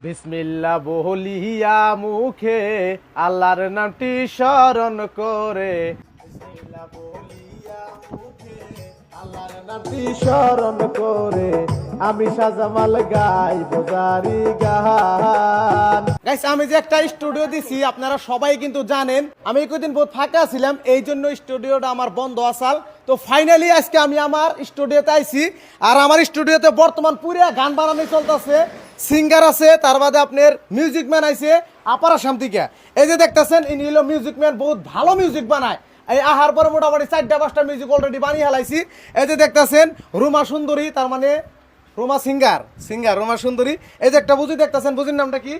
বিসমিল্লাহ বলিয়া মুখে আল্লাহর নামটি স্মরণ করে, বিসমিল্লাহ বলিয়া মুখে আল্লাহর নামটি স্মরণ করে আমি সাজামাল গাইব জারি গান। গাইস, আমি যে একটা স্টুডিও দিছি আপনারা সবাই কিন্তু জানেন। আমি কয়েকদিন বহুত ফাঁকা ছিলাম, এই জন্য স্টুডিওটা আমার বন্ধ আসাল। তো ফাইনালি আজকে আমি আমার স্টুডিওতে আইছি। আর আমার স্টুডিওতে বর্তমান পুরা গান বানানো চলতেছে, সিঙ্গার আছে, তার বাদে আপনার মিউজিক ম্যান আইছে আপার আসাম থেকে। এই যে দেখতেছেন ইনি হলো মিউজিক ম্যান, বহুত ভালো মিউজিক বানায়। এই আহার পরে মোটামুটি 4-5টা মিউজিক অলরেডি বানিয়ে হেলাইছি। এই যে দেখতেছেন রুমা সুন্দরী, তার মানে রুমা সিঙ্গার রুমা সুন্দরী। এই যে একটা বুঝি দেখতেছেন, বুঝির নামটা কি?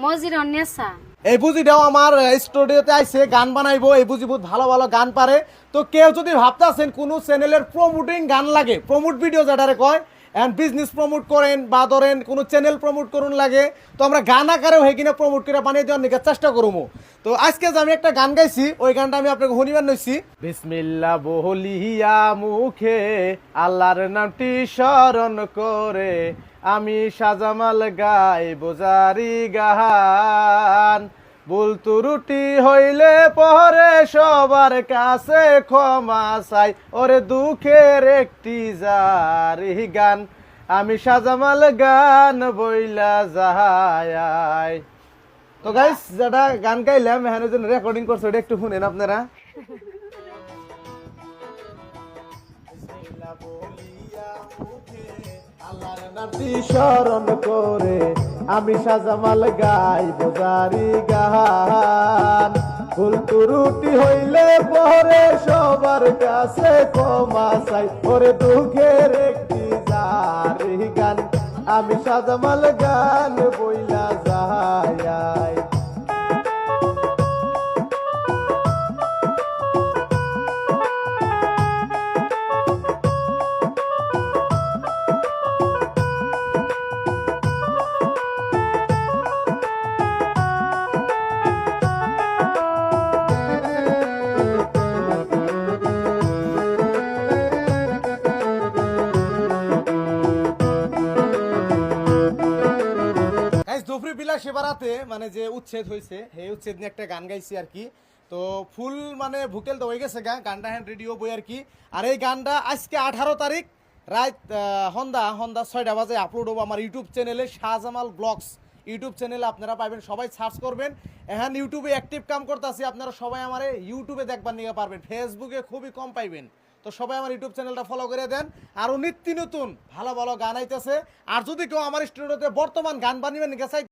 মজির অন্যসা। এই বুঝিটাও আমার স্টুডিওতে আইছে, গান বানাইবো। এই বুঝি বহুত ভালো ভালো গান পারে। তো কেউ যদি ভাবতেছেন কোনো চ্যানেলের প্রমোটিং গান লাগে, প্রমোট ভিডিও যেটারে কয়, এন্ড বিজনেস প্রমোট করেন বা ধরেন কোনো চ্যানেল প্রমোট করুন লাগে, তো আমরা গান আকারেও হয়ে কিনা প্রমোট করে বানিয়ে দেওয়ার নিকে চেষ্টা করবো। তো আজকে যে আমি একটা গান গাইছি, ওই গানটা আমি আপনাকে শুনিবার নইছি। বিসমিল্লাহ বলিয়া মুখে আল্লাহর নামটি স্মরণ করে আমি সাজামাল গাইব জারি গান। ভুল ত্রুটি হইলে পরে সবার কাছে ক্ষমা চাই, ওরে দুঃখের একটি জারি গান আমি সাজামাল গান বইলা যাই। তো গাইস, যেটা গান গাইলাম এখানে যে রেকর্ডিং করছে ওটা একটু শুনেন আপনারা। আল্লাহর নামটি স্মরণ করে আমি সাজামাল গাইব জারি গান। ভুল ত্রুটি হইলে পরে সবার কাছে ক্ষমা চাই, ওরে দুঃখের একটি জারি গান আমি সাজামাল গান বইলা যাই। দুপুরি বিলাসী বাড়াতে মানে যে উচ্ছেদ হয়েছে, সেই উচ্ছেদ নিয়ে একটা গান গাইছি আর কি। তো ফুল মানে ভুকেল তো হয়ে গেছে গানটা হ্যান্ড রেডিও বই আর কি। আর এই গানটা আজকে 18 তারিখ রাত সন্ধ্যা 6টা বাজে আপলোড হবো আমার ইউটিউব চ্যানেলে, শাহজামাল ব্লগস ইউটিউব চ্যানেলে। আপনারা পাবেন, সবাই সার্চ করবেন। এখন ইউটিউবে অ্যাক্টিভ কাম করতেছি, আপনারা সবাই আমার ইউটিউবে দেখবার নিয়ে পারবেন, ফেসবুকে খুবই কম পাইবেন। তো সবাই আমার ইউটিউব চ্যানেলটা ফলো করে দেন। আরও নিত্য নতুন ভালো ভালো গান আইতেছে। আর যদি কেউ আমার স্টুডিওতে বর্তমান গান বানিয়ে নিয়ে চাই